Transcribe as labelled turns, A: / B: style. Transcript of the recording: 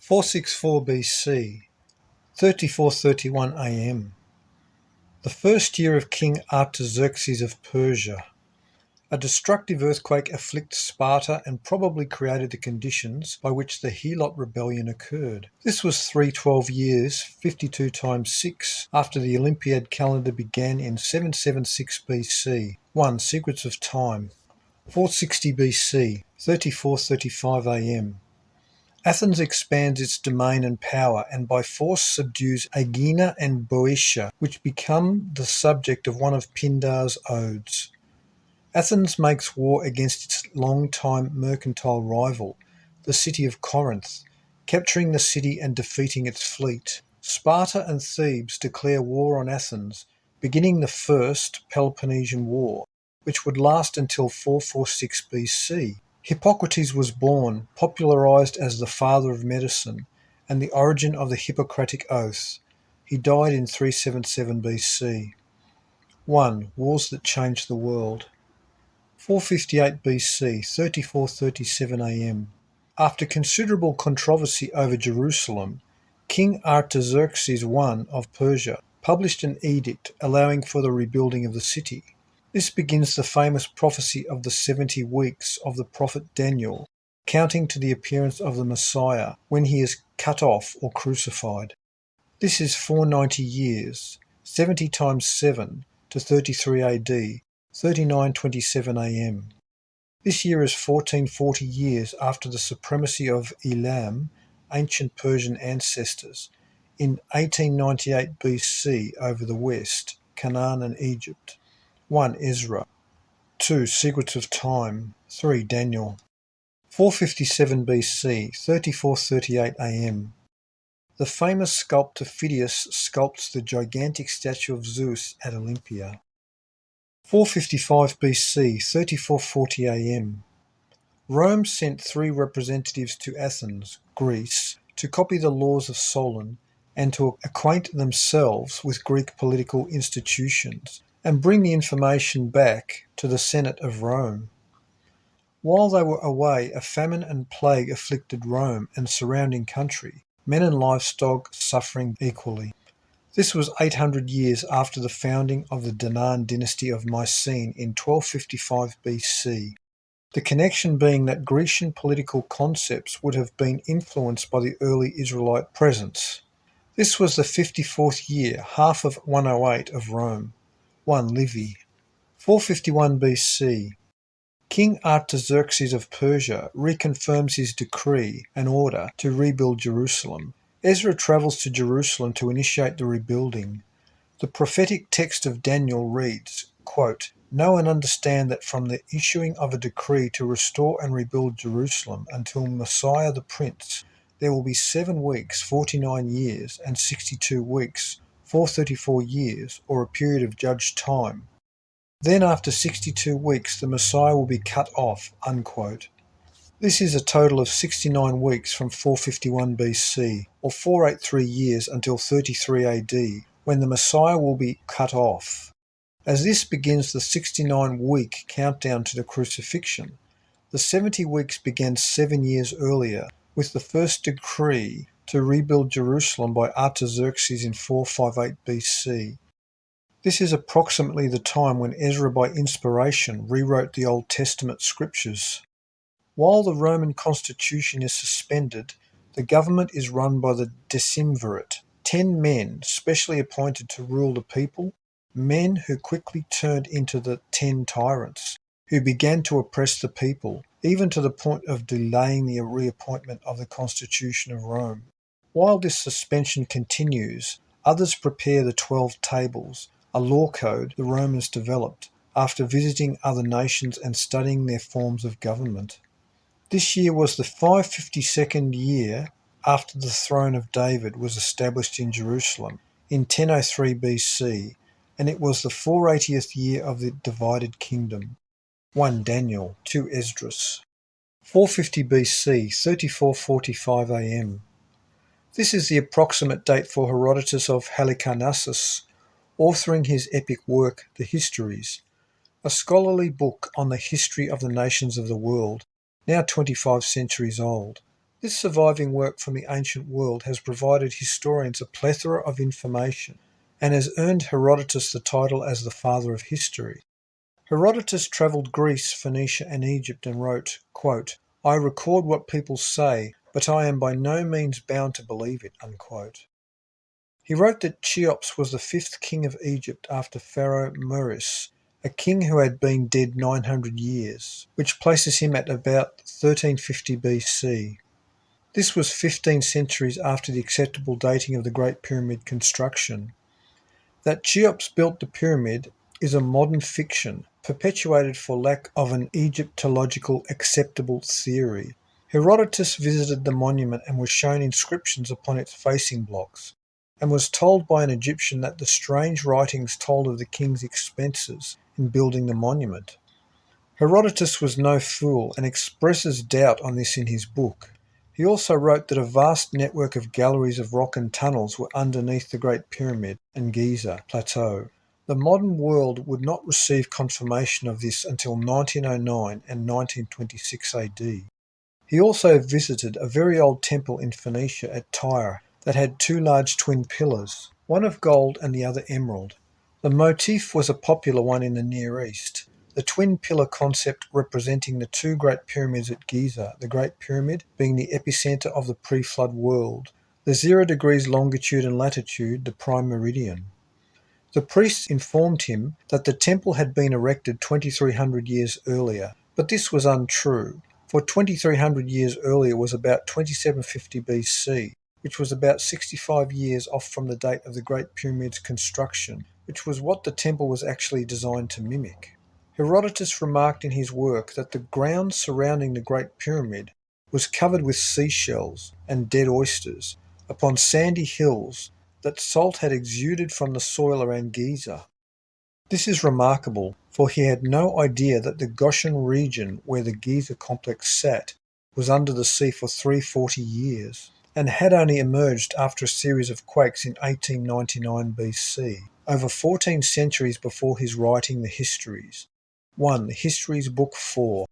A: 464 BC, 3431 AM. The first year of King Artaxerxes of Persia. A destructive earthquake afflicted Sparta and probably created the conditions by which the Helot rebellion occurred. This was 312 years, 52 times 6, after the Olympiad calendar began in 776 BC. 1. Secrets of Time. 460 BC, 3435 AM. Athens expands its domain and power and by force subdues Aegina and Boeotia, which become the subject of one of Pindar's odes. Athens makes war against its long-time mercantile rival, the city of Corinth, capturing the city and defeating its fleet. Sparta and Thebes declare war on Athens, beginning the First Peloponnesian War, which would last until 446 BC. Hippocrates was born, popularized as the father of medicine, and the origin of the Hippocratic Oath. He died in 377 BC. 1. Wars that changed the world. 458 BC, 3437 AM. After considerable controversy over Jerusalem, King Artaxerxes I of Persia published an edict allowing for the rebuilding of the city. This begins the famous prophecy of the 70 weeks of the prophet Daniel, counting to the appearance of the Messiah when he is cut off or crucified. This is 490 years, 70 times 7 to 33 AD, 3927 AM. This year is 1440 years after the supremacy of Elam, ancient Persian ancestors, in 1898 BC over the West, Canaan and Egypt. 1. Ezra. 2. Secrets of Time. 3. Daniel. 457 BC, 3438 AM. The famous sculptor Phideas sculpts the gigantic statue of Zeus at Olympia. 455 BC, 3440 AM. Rome sent 3 representatives to Athens, Greece, to copy the laws of Solon and to acquaint themselves with Greek political institutions and bring the information back to the Senate of Rome. While they were away, a famine and plague afflicted Rome and surrounding country, men and livestock suffering equally. This was 800 years after the founding of the Danaan dynasty of Mycenae in 1255 BC. The connection being that Grecian political concepts would have been influenced by the early Israelite presence. This was the 54th year, half of 108 of Rome. 1. Livy. 451 BC. King Artaxerxes of Persia reconfirms his decree and order to rebuild Jerusalem. Ezra travels to Jerusalem to initiate the rebuilding. The prophetic text of Daniel reads, quote, "Know and understand that from the issuing of a decree to restore and rebuild Jerusalem until Messiah the Prince, there will be 7 weeks, 49 years, and 62 weeks, 434 years, or a period of judged time. Then after 62 weeks the Messiah will be cut off," unquote. This is a total of 69 weeks from 451 BC, or 483 years until 33 AD, when the Messiah will be cut off. As this begins the 69-week countdown to the crucifixion, the 70 weeks began 7 years earlier, with the first decree to rebuild Jerusalem by Artaxerxes in 458 BC. This is approximately the time when Ezra by inspiration rewrote the Old Testament scriptures. While the Roman constitution is suspended, the government is run by the decemvirate, 10 men specially appointed to rule the people, men who quickly turned into the 10 tyrants, who began to oppress the people, even to the point of delaying the reappointment of the Constitution of Rome. While this suspension continues, others prepare the 12 tables, a law code the Romans developed after visiting other nations and studying their forms of government. This year was the 552nd year after the throne of David was established in Jerusalem in 1003 BC, and it was the 480th year of the divided kingdom. 1. Daniel. 2. Esdras. 450 BC, 3445 AM. This is the approximate date for Herodotus of Halicarnassus, authoring his epic work, The Histories, a scholarly book on the history of the nations of the world, now 25 centuries old. This surviving work from the ancient world has provided historians a plethora of information and has earned Herodotus the title as the father of history. Herodotus travelled Greece, Phoenicia and Egypt and wrote, quote, "I record what people say, but I am by no means bound to believe it." Unquote. He wrote that Cheops was the fifth king of Egypt after Pharaoh Meres, a king who had been dead 900 years, which places him at about 1350 BC. This was 15 centuries after the acceptable dating of the Great Pyramid construction. That Cheops built the pyramid is a modern fiction, perpetuated for lack of an Egyptological acceptable theory. Herodotus visited the monument and was shown inscriptions upon its facing blocks, and was told by an Egyptian that the strange writings told of the king's expenses in building the monument. Herodotus was no fool and expresses doubt on this in his book. He also wrote that a vast network of galleries of rock and tunnels were underneath the Great Pyramid and Giza Plateau. The modern world would not receive confirmation of this until 1909 and 1926 AD. He also visited a very old temple in Phoenicia at Tyre that had two large twin pillars, one of gold and the other emerald. The motif was a popular one in the Near East. The twin pillar concept representing the two great pyramids at Giza, the Great Pyramid being the epicenter of the pre-flood world, the 0 degrees longitude and latitude the prime meridian. The priests informed him that the temple had been erected 2300 years earlier, but this was untrue, for 2300 years earlier was about 2750 BC, which was about 65 years off from the date of the Great Pyramid's construction, which was what the temple was actually designed to mimic. Herodotus remarked in his work that the ground surrounding the Great Pyramid was covered with seashells and dead oysters upon sandy hills, that salt had exuded from the soil around Giza. This is remarkable, for he had no idea that the Goshen region where the Giza complex sat was under the sea for 340 years, and had only emerged after a series of quakes in 1899 BC, over 14 centuries before his writing the Histories. 1. The Histories, Book 4.